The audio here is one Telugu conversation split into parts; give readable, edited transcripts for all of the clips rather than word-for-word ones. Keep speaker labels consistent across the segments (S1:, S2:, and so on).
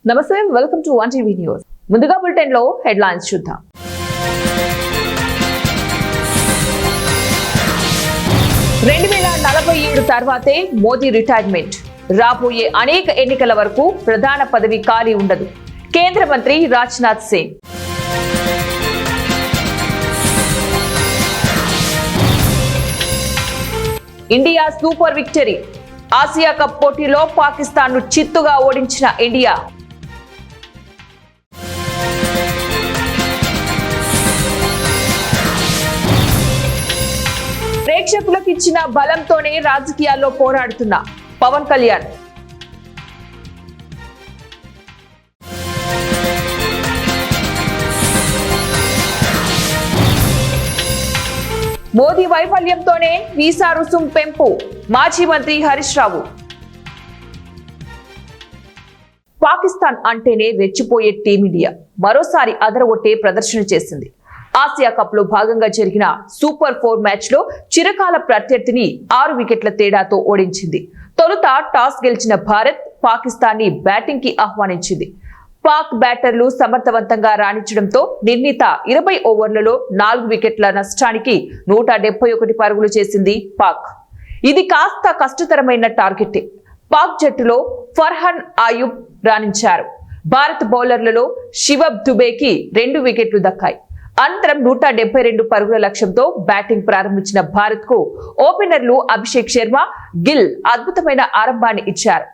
S1: నమస్తే, వెల్కమ్ టు 1TV న్యూస్. ముందుగా బులెటిన్ లో హెడ్లైన్స్ చూద్దాం. తర్వాతే మోదీ రిటైర్మెంట్. రాబోయే అనేక ఎన్నికల వరకు ప్రధాన పదవి ఖాళీ ఉండదు. కేంద్ర మంత్రి Rajnath Singh. India super victory. Asia cup పోటీలో పాకిస్తాన్ ను చిత్తుగా ఓడించిన ఇండియా. ప్రేక్షకులకు ఇచ్చిన బలంతోనే రాజకీయాల్లో పోరాడుతున్న పవన్ కళ్యాణ్. మోదీ వైఫల్యంతోనే వీసా రుసుం పెంపు. మాజీ మంత్రి హరీష్ రావు. పాకిస్తాన్ అంటేనే రెచ్చిపోయే టీమిండియా మరోసారి అదరగొట్టే ప్రదర్శన చేసింది. ఆసియా కప్ లో భాగంగా జరిగిన సూపర్ 4 మ్యాచ్ లో చిరకాల ప్రత్యర్థిని 6 వికెట్ల తేడాతో ఓడించింది. తొలుత టాస్ గెలిచిన భారత్ పాకిస్తాన్ ని బ్యాటింగ్ కి ఆహ్వానించింది. పాక్ బ్యాటర్లు సమర్థవంతంగా రాణించడంతో నిర్ణీత 20 ఓవర్లలో 4 వికెట్ల నష్టానికి 171 పరుగులు చేసింది పాక్. ఇది కాస్త కష్టతరమైన టార్గెట్. పాక్ జట్టులో ఫర్హాన్ అయూబ్ రాణించారు. భారత్ బౌలర్లలో శివబ్ దుబేకి 2 వికెట్లు దక్కాయి. అనంతరం 172 పరుగుల లక్ష్యంతో బ్యాటింగ్ ప్రారంభించిన భారత్ కు ఓపెనర్లు అభిషేక్ శర్మ, గిల్ అద్భుతమైన ఆరంభాన్ని ఇచ్చారు.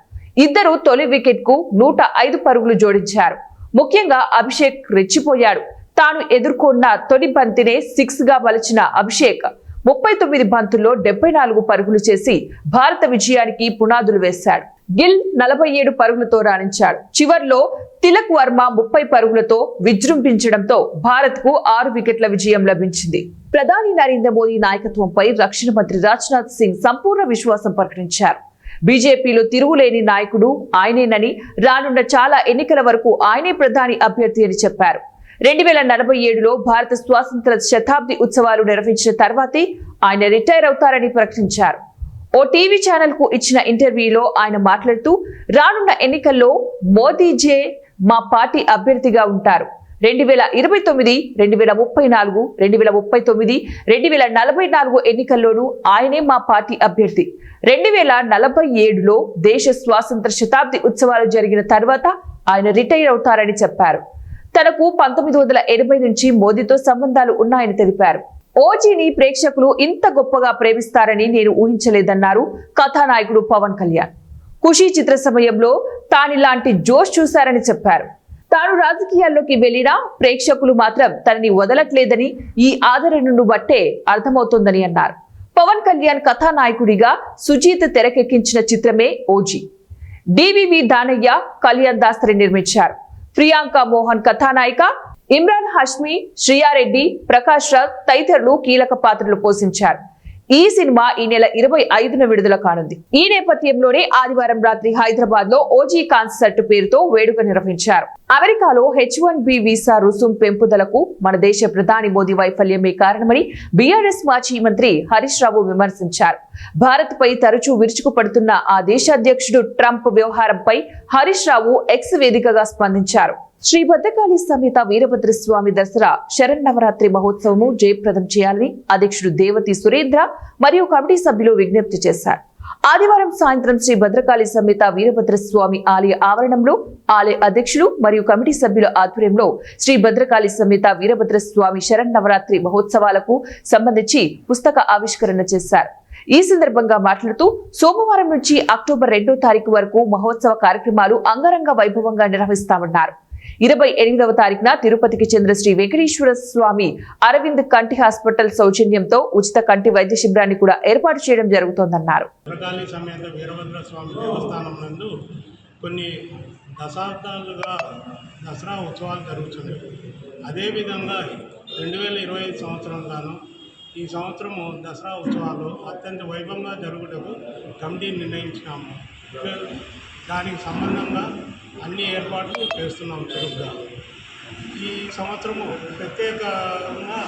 S1: ఇద్దరు తొలి వికెట్ కు 105 పరుగులు జోడించారు. ముఖ్యంగా అభిషేక్ రెచ్చిపోయాడు. తాను ఎదుర్కొన్న తొలి బంతినే 6 గా మలిచిన అభిషేక్ 39 బంతుల్లో 74 పరుగులు చేసి భారత విజయానికి పునాదులు వేశాడు. గిల్ 47 పరుగులతో రాణించాడు. చివర్లో తిలక్ వర్మ 30 పరుగులతో విజృంభించడంతో భారత్ కు 6 వికెట్ల విజయం లభించింది. ప్రధాని నరేంద్ర మోదీ నాయకత్వంపై రక్షణ మంత్రి రాజ్నాథ్ సింగ్ సంపూర్ణ విశ్వాసం ప్రకటించారు. బీజేపీలో తిరుగులేని నాయకుడు ఆయనేనని, రానున్న చాలా ఎన్నికల వరకు ఆయనే ప్రధాని అభ్యర్థి అని చెప్పారు. 2047లో భారత స్వాతంత్ర శతాబ్ది ఉత్సవాలు నిర్వహించిన తర్వాతే ఆయన రిటైర్ అవుతారని ప్రకటించారు. ఓ టీవీ ఛానల్ కు ఇచ్చిన ఇంటర్వ్యూలో ఆయన మాట్లాడుతూ, రానున్న ఎన్నికల్లో మోదీజే మా పార్టీ అభ్యర్థిగా ఉంటారు. 2029, 2034, 2039, 2044 ఎన్నికల్లోనూ ఆయనే మా పార్టీ అభ్యర్థి. 2047లో దేశ స్వాతంత్ర శతాబ్ది ఉత్సవాలు జరిగిన తర్వాత ఆయన రిటైర్ అవుతారని చెప్పారు. తనకు 1980 నుంచి మోదీతో సంబంధాలు ఉన్నాయని తెలిపారు. ఓజీని ప్రేక్షకులు ఇంత గొప్పగా ప్రేమిస్తారని నేను ఊహించలేదన్నారు కథానాయకుడు పవన్ కళ్యాణ్. ఖుషీ చిత్ర సమయంలో తానిలాంటి జోష్ చూశారని చెప్పారు. తాను రాజకీయాల్లోకి వెళ్లినా ప్రేక్షకులు మాత్రం తనని వదలట్లేదని ఈ ఆదరణను బట్టే అర్థమవుతోందని అన్నారు. పవన్ కళ్యాణ్ కథానాయకుడిగా సుజీత్ తెరకెక్కించిన చిత్రమే ఓజీ. డివివి దానయ్య, కళ్యాణ్ దాసరి నిర్మించారు. ప్రియాంక మోహన్ కథానాయిక, ఇమ్రాన్ హష్మి, శ్రీయారెడ్డి, ప్రకాష్ రాజ్ తదితరులు కీలక పాత్రలు పోషించారు. ఈ సినిమా ఈ నెల 25న విడుదల కానుంది. ఈ నేపథ్యంలోనే ఆదివారం రాత్రి హైదరాబాద్ లో ఓజీ కాన్సర్ట్ పేరుతో వేడుక నిర్వహించారు. అమెరికాలో H1B వీసా రుసుం పెంపుదలకు మన దేశ ప్రధాని మోదీ వైఫల్యమే కారణమని బీఆర్ఎస్ మాజీ మంత్రి హరీష్ రావు విమర్శించారు. భారత్ పై తరచూ విరుచుకుపడుతున్న ఆ దేశ అధ్యక్షుడు ట్రంప్ వ్యవహారంపై హరీష్ రావు ఎక్స్ వేదికగా స్పందించారు. శ్రీ భద్రకాళి సమేత వీరభద్రస్వామి దసరా శరన్నవరాత్రి మహోత్సవము జయప్రదం చేయాలని అధ్యక్షుడు దేవతి సురేంద్ర మరియు కమిటీ సభ్యులు విజ్ఞప్తి చేశారు. ఆదివారం సాయంత్రం శ్రీ భద్రకాళి సమేత వీరభద్రస్వామి ఆలయ ఆవరణంలో ఆలయ అధ్యక్షులు మరియు కమిటీ సభ్యుల ఆధ్వర్యంలో శ్రీ భద్రకాళి సమేత వీరభద్రస్వామి శరన్నవరాత్రి మహోత్సవాలకు సంబంధించి పుస్తక ఆవిష్కరణ చేశారు. ఈ సందర్భంగా మాట్లాడుతూ, సోమవారం నుంచి అక్టోబర్ 2వ తారీఖు వరకు మహోత్సవ కార్యక్రమాలు అంగరంగ వైభవంగా నిర్వహిస్తామన్నారు. 28వ తారీఖున తిరుపతికి చెందిన శ్రీ వెంకటేశ్వర స్వామి అరవింద్ కంటి హాస్పిటల్ సౌజన్యంతో ఉచిత కంటి వైద్య శిబిరాన్ని కూడా ఏర్పాటు చేయడం జరుగుతోందన్నారు.
S2: భద్రకాళి సమేత వీరభద్ర స్వామి దేవస్థానం నందు కొన్ని దశాబ్దాలుగా దసరా ఉత్సవాలు జరుగుతున్నాయి. అదేవిధంగా 2025 సంవత్సరంగాను ఈ సంవత్సరము దసరా ఉత్సవాలు అత్యంత వైభవంగా జరుగుటకు కమిటీ నిర్ణయించినాము. దానికి సంబంధంగా అన్ని ఏర్పాట్లు చేస్తున్నాం. చురుగ్గా ఈ సంవత్సరము ప్రత్యేకంగా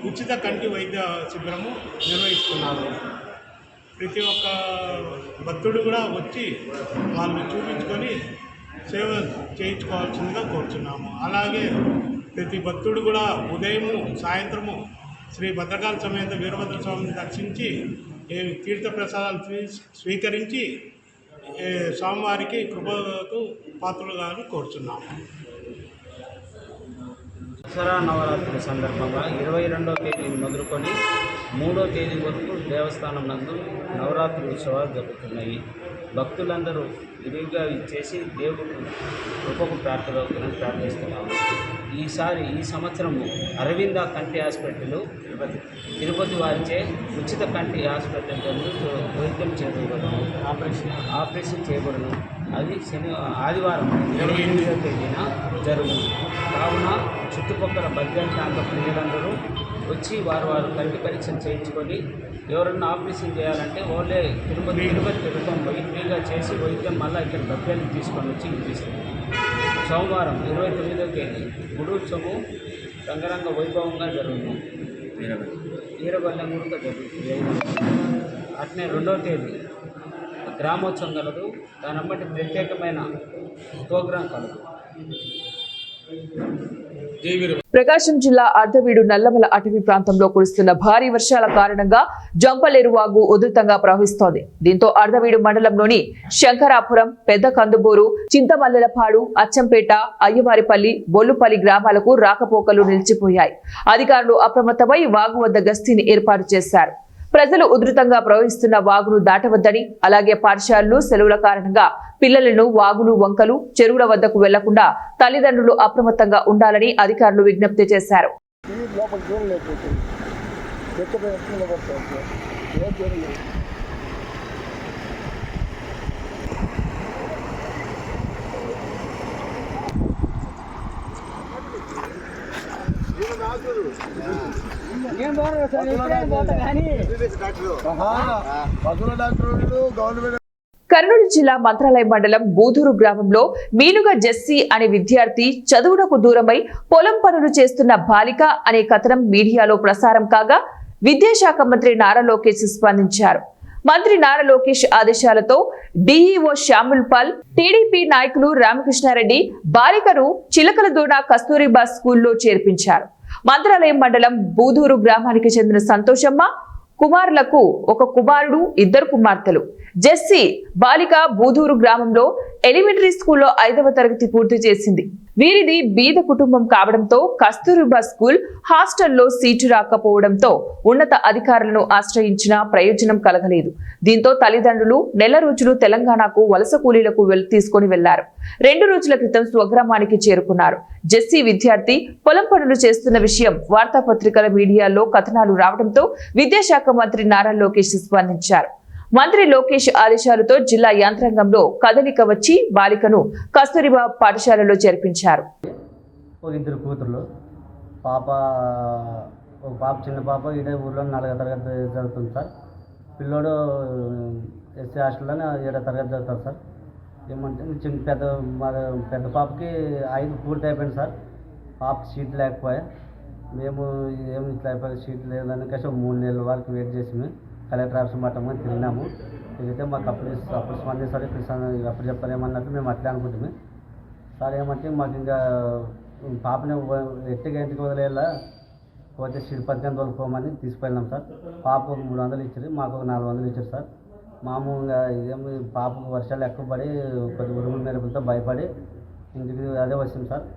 S2: ఉచిత కంటి వైద్య శిబిరము నిర్వహిస్తున్నాము. ప్రతి ఒక్క భక్తుడు కూడా వచ్చి వాళ్ళు చూపించుకొని సేవ చేయించుకోవాల్సిందిగా కోరుచున్నాము. అలాగే ప్రతి భక్తుడు కూడా ఉదయము సాయంత్రము శ్రీ భద్రకాళ సమేత వీరభద్ర స్వామిని దర్శించి తీర్థప్రసాదాలు స్వీకరించి స్వామివారికి కృపకు పాత్రలుగా కోరుచున్నాము.
S3: దసరా నవరాత్రుల సందర్భంగా 22వ తేదీ మొదలుకొని 3వ తేదీ వరకు దేవస్థానం నందు నవరాత్రి ఉత్సవాలు జరుగుతున్నాయి. భక్తులందరూ విరివిగా ఇచ్చేసి దేవుడు కృపకు ప్రార్థనవుతుందని ప్రార్థిస్తున్నాము. ఈ సంవత్సరము అరవింద కంటి హాస్పిటల్ తిరుపతి వారిచే ఉచిత కంటి హాస్పిటల్ వైద్యం చేయబడను, ఆపరేషన్ చేయబడను. అది ఆదివారం 28వ తేదీన జరుగును. కావున చుట్టుపక్కల బడ్జెట్ ప్రాంత ప్రజలందరూ వచ్చి వారు కంటి పరీక్షలు చేయించుకొని ఎవరన్నా ఆపరేషన్ చేయాలంటే వాళ్ళే తిరుపతి తిరుగుతాం పోయి ఫ్రీగా చేసి వైద్యం మళ్ళీ ఇక్కడ డబ్బులు తీసుకొని వచ్చి ఇప్పిస్తుంది. సోమవారం 29వ తేదీ గుడోత్సవం రంగరంగ వైభవంగా జరుగుతుంది. వీరబల్లంగా జరుగుతుంది. అట్నే 2వ తేదీ గ్రామోత్సవం కలదు. దాని బట్టి ప్రత్యేకమైన ప్రోగ్రాం కలదు.
S1: ప్రకాశం జిల్లా అర్ధవీడు నల్లమల అటవీ ప్రాంతంలో కురుస్తున్న భారీ వర్షాల కారణంగా జంపలేరు వాగు ఉధృతంగా ప్రవహిస్తోంది. దీంతో అర్ధవీడు మండలంలోని శంకరాపురం, పెద్ద కందుబూరు, చింతమల్లెలపాడు, అచ్చంపేట, అయ్యవారిపల్లి, బొల్లుపల్లి గ్రామాలకు రాకపోకలు నిలిచిపోయాయి. అధికారులు అప్రమత్తమై వాగు వద్ద గస్తీని ఏర్పాటు చేశారు. ప్రజలు ఉధృతంగా ప్రవహిస్తున్న వాగును దాటవద్దని, అలాగే పాఠశాలలు సెలవుల కారణంగా పిల్లలను వాగులు, వంకలు, చెరువుల వద్దకు వెళ్లకుండా తల్లిదండ్రులు అప్రమత్తంగా ఉండాలని అధికారులు విజ్ఞప్తి చేశారు. కర్నూలు జిల్లా మంత్రాలయ మండలం బూదూరు గ్రామంలో మీనుగ జెస్సీ అనే విద్యార్థి చదువునకు దూరమై పొలం పనులు చేస్తున్న బాలిక అనే కథనం మీడియాలో ప్రసారం కాగా విద్యాశాఖ మంత్రి నారా లోకేష్ స్పందించారు. మంత్రి నారా లోకేష్ ఆదేశాలతో డిఈఓ శ్యాముల్ పాల్, టీడీపీ నాయకులు రామకృష్ణారెడ్డి బాలికను చిలకలదూడ కస్తూరిబా స్కూల్లో చేర్పించారు. మంత్రాలయం మండలం బూదూరు గ్రామానికి చెందిన సంతోషమ్మ కుమారులకు ఒక కుమారుడు, 2 కుమార్తెలు. జెస్సీ బాలిక బూదూరు గ్రామంలో ఎలిమెంటరీ స్కూల్లో 5వ తరగతి పూర్తి చేసింది. వీరిది బీద కుటుంబం కావడంతో కస్తూరిబా స్కూల్ హాస్టల్లో సీటు రాకపోవడంతో ఉన్నత అధికారులను ఆశ్రయించిన ప్రయోజనం కలగలేదు. దీంతో తల్లిదండ్రులు నెల రోజులు తెలంగాణకు వలస కూలీలకు తీసుకుని వెళ్లారు. 2 రోజుల క్రితం స్వగ్రామానికి చేరుకున్నారు. జెస్సీ విద్యార్థి పొలం పనులు చేస్తున్న విషయం వార్తాపత్రికల మీడియాలో కథనాలు రావడంతో విద్యాశాఖ మంత్రి నారా లోకేష్ స్పందించారు. మంత్రి లోకేష్ ఆదేశాలతో జిల్లా యంత్రాంగంలో కదలిక వచ్చి బాలికను కస్తూరిబా పాఠశాలలో చేర్పించారు.
S3: 2 కూతుర్లు, చిన్న పాప ఇదే ఊర్లో 4వ తరగతి చదువుతుంది సార్. పిల్లోడు ఎస్సీ హాస్టల్లో 7వ తరగతి చదువుతారు సార్. ఏమంటే పెద్ద పాపకి 5 పూర్తి అయిపోయింది సార్. పాపకి సీట్ లేకపోయా, మేము ఏమి ఇట్లా అయిపోయి సీట్ లేదని కలిసి 3 నెలల వరకు వెయిట్ చేసి కలెక్టర్ ఆఫీస్ మట్టమని తిరిగినాము. తిరిగితే మాకు అప్పుడు స్పందిస్తారు, అప్పుడు చెప్తారు ఏమన్నట్టు మేము అట్లా అనుకుంటాము సార్. ఏమంటే మాకు ఇంకా పాపని ఇంటికి వదిలేలా పోతే సీట్ పథకం తోలుకోమని తీసుకెళ్ళినాం సార్. పాపకు 300 ఇచ్చారు, మాకు 400 ఇచ్చారు సార్. మామూలుగా ఇదేమి పాపకు వర్షాలు ఎక్కువ పడి కొద్ది ఉరుముల మెరుపులతో భయపడి ఇంటికి అదే వచ్చింది సార్.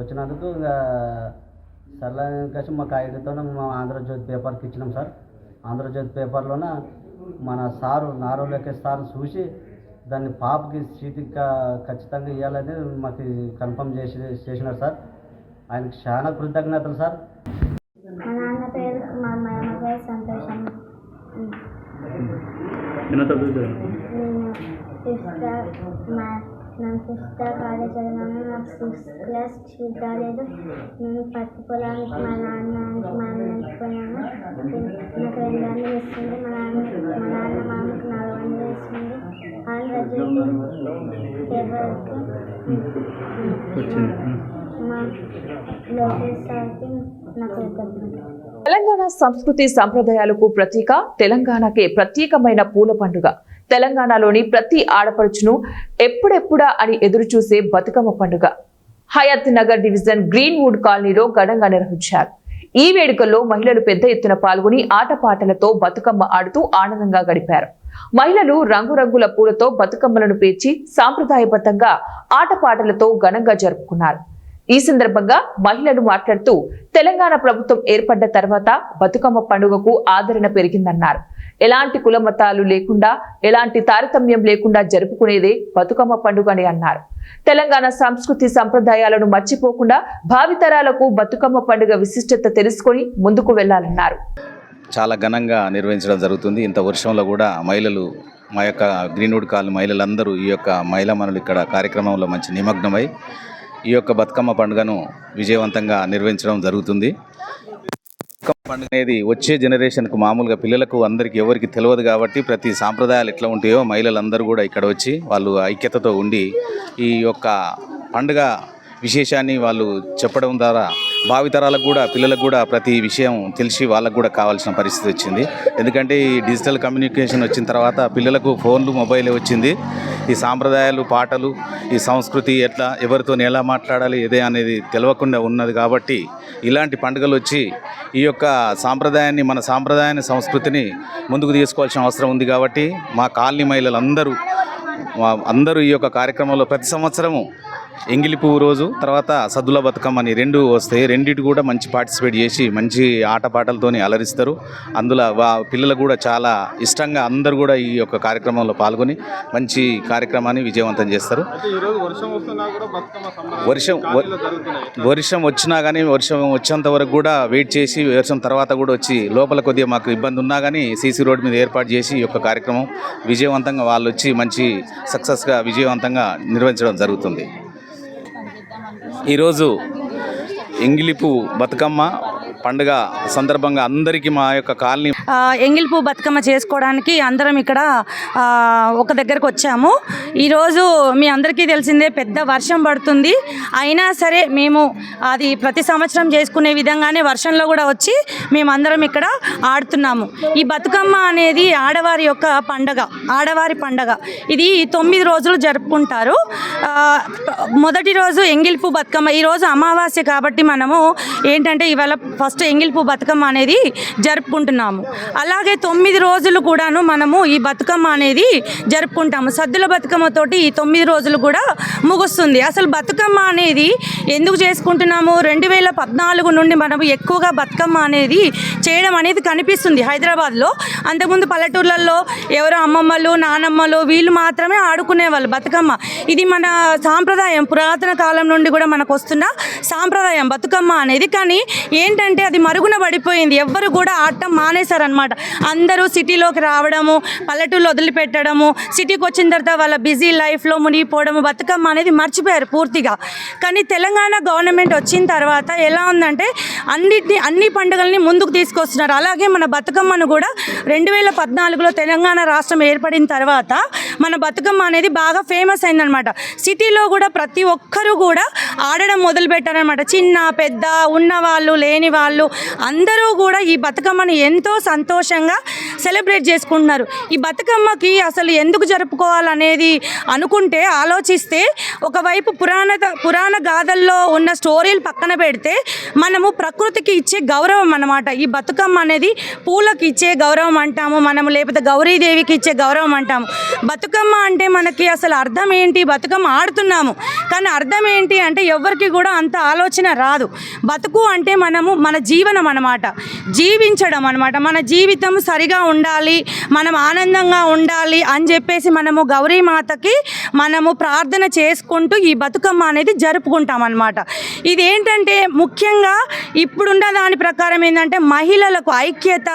S3: వచ్చినందుకు ఇంకా సర్లే కలిసి మాకు ఐడితో మా ఆంధ్రజ్యోతి పేపర్కి ఇచ్చినాం సార్. ఆంధ్రజ్యోతి పేపర్లోన మన సారు నారా లోకేష్ సార్ చూసి దాన్ని పాపకి సీటు ఖచ్చితంగా ఇవ్వాలని మాకు కన్ఫర్మ్ చేసినారు సార్. ఆయనకు చాలా కృతజ్ఞతలు సార్.
S4: మా నాన్న పేరు మా అమ్మ పేరు సంతోషం. నేను 5th కాలేజ్ చదివాను. నాకు 6th క్లాస్ సీట్ రాలేదు. నేను పత్తి పొలానికి మా నాన్నకి మా అన్నకి పోయాను. నాకు 2 వందలు ఇస్తుంది. మా నాన్న మా అమ్మకి 4 వందలు ఇస్తుంది. ఆంధ్రజ్యోతి పేపర్కి మా లోకేష్ సార్కి నాకు కృతజ్ఞతలు.
S1: తెలంగాణ సంస్కృతి సంప్రదాయాలకు ప్రతీక, తెలంగాణకే ప్రత్యేకమైన పూల పండుగ తెలంగాణలోని ప్రతి ఆడపడుచును ఎప్పుడెప్పుడా అని ఎదురు చూసే బతుకమ్మ పండుగ హయత్ నగర్ డివిజన్ గ్రీన్వుడ్ కాలనీలో ఘనంగా నిర్వహించారు. ఈ వేడుకల్లో మహిళలు పెద్ద ఎత్తున పాల్గొని ఆటపాటలతో బతుకమ్మ ఆడుతూ ఆనందంగా గడిపారు. మహిళలు రంగురంగుల పూలతో బతుకమ్మలను పేర్చి సాంప్రదాయబద్ధంగా ఆటపాటలతో ఘనంగా జరుపుకున్నారు. ఈ సందర్భంగా మహిళలు మాట్లాడుతూ తెలంగాణ ప్రభుత్వం ఏర్పడ్డ తర్వాత బతుకమ్మ పండుగకు ఆదరణ పెరిగిందన్నారు. ఎలాంటి కుల మతాలు లేకుండా ఎలాంటి తారతమ్యం లేకుండా జరుపుకునేదే బతుకమ్మ పండుగ అని అన్నారు. తెలంగాణ సంస్కృతి సంప్రదాయాలను మర్చిపోకుండా భావితరాలకు బతుకమ్మ పండుగ విశిష్టత తెలుసుకొని ముందుకు వెళ్లాలన్నారు.
S5: చాలా ఘనంగా నిర్వహించడం జరుగుతుంది. ఇంత వర్షంలో కూడా మహిళలు మా యొక్క గ్రీన్వుడ్ కాలనీ మహిళలందరూ ఈ యొక్క మహిళా మనులు ఇక్కడ కార్యక్రమంలో మంచి నిమగ్నమై ఈ యొక్క బతుకమ్మ పండుగను విజయవంతంగా నిర్వహించడం జరుగుతుంది. బతుకమ్మ పండుగ అనేది వచ్చే జనరేషన్కు మామూలుగా పిల్లలకు అందరికీ ఎవరికి తెలియదు కాబట్టి ప్రతి సాంప్రదాయాలు ఎట్లా ఉంటాయో మహిళలందరూ కూడా ఇక్కడ వచ్చి వాళ్ళు ఐక్యతతో ఉండి ఈ యొక్క పండుగ విశేషాన్ని వాళ్ళు చెప్పడం ద్వారా భావితరాలకు కూడా పిల్లలకు కూడా ప్రతి విషయం తెలిసి వాళ్ళకు కూడా కావాల్సిన పరిస్థితి వచ్చింది. ఎందుకంటే ఈ డిజిటల్ కమ్యూనికేషన్ వచ్చిన తర్వాత పిల్లలకు ఫోన్లు మొబైల్ వచ్చింది. ఈ సాంప్రదాయాలు పాటలు ఈ సంస్కృతి ఎట్లా ఎవరితో ఎలా మాట్లాడాలి ఇదే అనేది తెలియకుండా ఉన్నది. కాబట్టి ఇలాంటి పండుగలు వచ్చి ఈ యొక్క సాంప్రదాయాన్ని మన సాంప్రదాయాన్ని సంస్కృతిని ముందుకు తీసుకోవాల్సిన అవసరం ఉంది. కాబట్టి మా కాలనీ మహిళలు అందరూ ఈ యొక్క కార్యక్రమంలో ప్రతి సంవత్సరము ఎంగిలి పువ్వు రోజు తర్వాత సద్దుల బతుకమ్మ అని రెండు వస్తాయి. రెండింటి కూడా మంచి పార్టిసిపేట్ చేసి మంచి ఆటపాటలతోని అలరిస్తారు. అందులో పిల్లలు కూడా చాలా ఇష్టంగా అందరూ కూడా ఈ యొక్క కార్యక్రమంలో పాల్గొని మంచి కార్యక్రమాన్ని విజయవంతం చేస్తారు. వర్షం వచ్చినా కానీ వర్షం వచ్చేంత వరకు కూడా వెయిట్ చేసి వర్షం తర్వాత కూడా వచ్చి లోపల కొద్దిగా మాకు ఇబ్బంది ఉన్నా కానీ సీసీ రోడ్ మీద ఏర్పాటు చేసి ఈ యొక్క కార్యక్రమం విజయవంతంగా వాళ్ళు వచ్చి మంచి సక్సెస్గా విజయవంతంగా నిర్వహించడం జరుగుతుంది. ఈరోజు ఎంగిలిపు బతుకమ్మ పండుగ సందర్భంగా అందరికీ మా యొక్క కాలనీ
S6: ఎంగిలిపు బతుకమ్మ చేసుకోవడానికి అందరం ఇక్కడ ఒక దగ్గరకు వచ్చాము. ఈరోజు మీ అందరికీ తెలిసిందే పెద్ద వర్షం పడుతుంది. అయినా సరే మేము అది ప్రతి సంవత్సరం చేసుకునే విధంగానే వర్షంలో కూడా వచ్చి మేమందరం ఇక్కడ ఆడుతున్నాము. ఈ బతుకమ్మ అనేది ఆడవారి యొక్క పండగ, ఆడవారి పండగ. ఇది 9 రోజులు జరుపుకుంటారు. మొదటి రోజు ఎంగిలిపు బతుకమ్మ. ఈరోజు అమావాస్య కాబట్టి మనము ఏంటంటే ఇవాళ ఫస్ట్ ఎంగిలిపు బతుకమ్మ అనేది జరుపుకుంటున్నాము. అలాగే 9 రోజులు కూడాను మనము ఈ బతుకమ్మ అనేది జరుపుకుంటాము. సద్దుల బతుకమ్మతోటి ఈ 9 రోజులు కూడా ముగుస్తుంది. అసలు బతుకమ్మ అనేది ఎందుకు చేసుకుంటున్నాము? 2014 నుండి మనము ఎక్కువగా బతుకమ్మ అనేది చేయడం అనేది కనిపిస్తుంది హైదరాబాద్లో. అంతకుముందు పల్లెటూర్లలో ఎవరో అమ్మమ్మలు నానమ్మలు వీళ్ళు మాత్రమే ఆడుకునేవాళ్ళు బతుకమ్మ. ఇది మన సాంప్రదాయం, పురాతన కాలం నుండి కూడా మనకు వస్తున్న సాంప్రదాయం బతుకమ్మ అనేది. కానీ ఏంటంటే అది మరుగున పడిపోయింది. ఎవ్వరు కూడా ఆడటం మానేశారనమాట. అందరూ సిటీలోకి రావడము, పల్లెటూళ్ళు వదిలిపెట్టడము, సిటీకి వచ్చిన తర్వాత వాళ్ళ బిజీ లైఫ్లో మునిగిపోవడము, బతుకమ్మ అనేది మర్చిపోయారు పూర్తిగా. కానీ తెలంగాణ గవర్నమెంట్ వచ్చిన తర్వాత ఎలా ఉందంటే అన్ని పండుగల్ని ముందుకు తీసుకొస్తున్నారు. అలాగే మన బతుకమ్మను కూడా 2014లో తెలంగాణ రాష్ట్రం ఏర్పడిన తర్వాత మన బతుకమ్మ అనేది బాగా ఫేమస్ అయిందనమాట. సిటీలో కూడా ప్రతి ఒక్కరూ కూడా ఆడడం మొదలుపెట్టారనమాట. చిన్న పెద్ద ఉన్నవాళ్ళు లేని వాళ్ళు అందరూ కూడా ఈ బతుకమ్మను ఎంతో సంతోషంగా సెలబ్రేట్ చేసుకుంటున్నారు. ఈ బతుకమ్మకి అసలు ఎందుకు జరుపుకోవాలనేది అనుకుంటే ఆలోచిస్తే ఒకవైపు పురాణ గాథల్లో ఉన్న స్టోరీలు పక్కన పెడితే మనము ప్రకృతికి ఇచ్చే గౌరవం అన్నమాట. ఈ బతుకమ్మ అనేది పూలకి ఇచ్చే గౌరవం అంటాము మనము, లేకపోతే గౌరీదేవికి ఇచ్చే గౌరవం అంటాము. బతుకమ్మ అంటే మనకి అసలు అర్థం ఏంటి? బతుకమ్మ ఆడుతున్నాము కానీ అర్థం ఏంటి అంటే ఎవరికి కూడా అంత ఆలోచన రాదు. బతుకు అంటే మనము మన జీవనం అన్నమాట, జీవించడం అన్నమాట. మన జీవితం సరిగా ఉండాలి, మనం ఆనందంగా ఉండాలి అని చెప్పేసి మనము గౌరీమాతకి మనము ప్రార్థన చేసుకుంటూ ఈ బతుకమ్మ అనేది జరుపుకుంటాం అన్నమాట. ఇదేంటంటే ముఖ్యంగా ఇప్పుడున్న దాని ప్రకారం ఏంటంటే మహిళలకు ఐక్యత,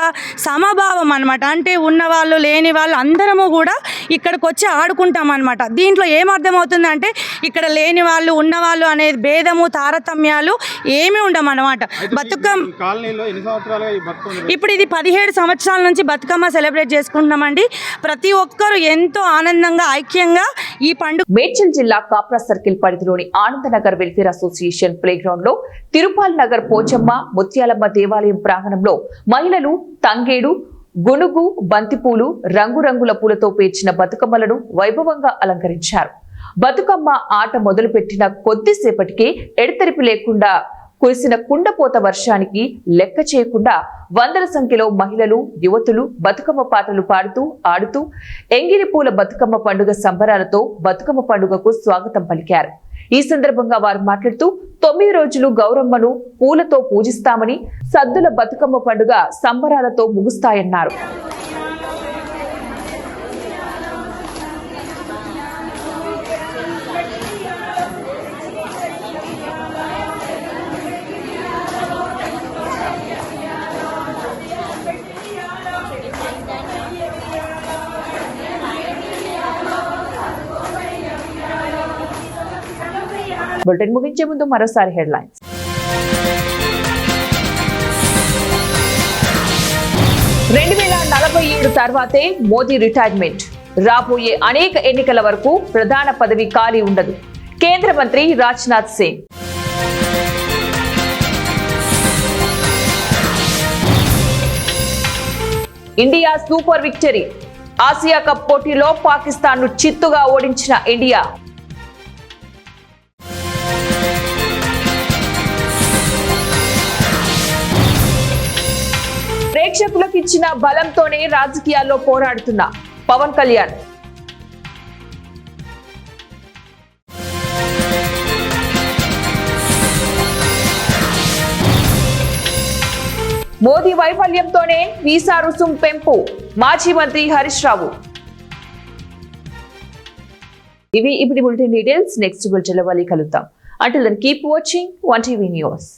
S6: సమభావం అన్నమాట. అంటే ఉన్నవాళ్ళు లేని వాళ్ళు అందరము కూడా ఇక్కడికి వచ్చి ఆడుకుంటాం అన్నమాట. దీంట్లో ఏమర్థమవుతుందంటే ఇక్కడ లేని వాళ్ళు ఉన్నవాళ్ళు అనేది భేదము తారతమ్యాలు ఏమీ ఉండమన్నమాట. బతుకమ్మ ఇప్పుడు ఇది 17 సంవత్సరాల నుంచి బతుకమ్మ సెలబ్రేట్ చేసుకుంటున్నామండి. ప్రతి ఒక్కరు ఎంతో ఆనందంగా ఐక్యంగా ఈ పండుగ.
S1: మేడ్చల్ జిల్లా కాప్రా సర్కిల్ పరిధిలోని ఆనందనగర్ వెల్ఫేర్ అసోసియేషన్ ప్లేగ్రౌండ్ లో తిరుపాల్ నగర్ పోచమ్మ ముత్యాలమ్మ దేవాలయం ప్రాంగణంలో మహిళలు తంగేడు గునుగు, బంతిపూలు, రంగురంగుల పూలతో పేర్చిన బతుకమ్మలను వైభవంగా అలంకరించారు. బతుకమ్మ ఆట మొదలుపెట్టిన కొద్దిసేపటికే ఎడతెరిపి లేకుండా కురిసిన కుండపోత వర్షానికి లెక్క చేయకుండా వందల సంఖ్యలో మహిళలు, యువతులు బతుకమ్మ పాటలు పాడుతూ ఆడుతూ ఎంగిలి పూల బతుకమ్మ పండుగ సంబరాలతో బతుకమ్మ పండుగకు స్వాగతం పలికారు. ఈ సందర్భంగా వారు మాట్లాడుతూ 9 రోజులు గౌరమ్మను పూలతో పూజిస్తామని, సద్దుల బతుకమ్మ పండుగ సంబరాలతో ముగుస్తాయన్నారు. బులెటిన్ ముగించే ముందు మరోసారి హెడ్లైన్స్. తర్వాతే మోదీ రిటైర్మెంట్. రాబోయే అనేక ఎన్నికల వరకు ప్రధాన పదవి ఖాళీ ఉండదు. కేంద్ర మంత్రి Rajnath Singh. India super victory. Asia cup పోటీలో పాకిస్తాన్ ను చిత్తుగా ఓడించిన ఇండియా. ప్రేక్షకులకు ఇచ్చిన బలంతోనే రాజకీయాల్లో పోరాడుతున్న పవన్ కళ్యాణ్. మోదీ వైఫల్యంతోనే వీసా రుసుం పెంపు. మాజీ మంత్రి హరీష్ రావు. ఇవి ఇప్పుడు బులెటిన్ డీటెయిల్స్. నెక్స్ట్ బులెటిన్ లో కలుద్దాం. Until then, keep watching 1TV News.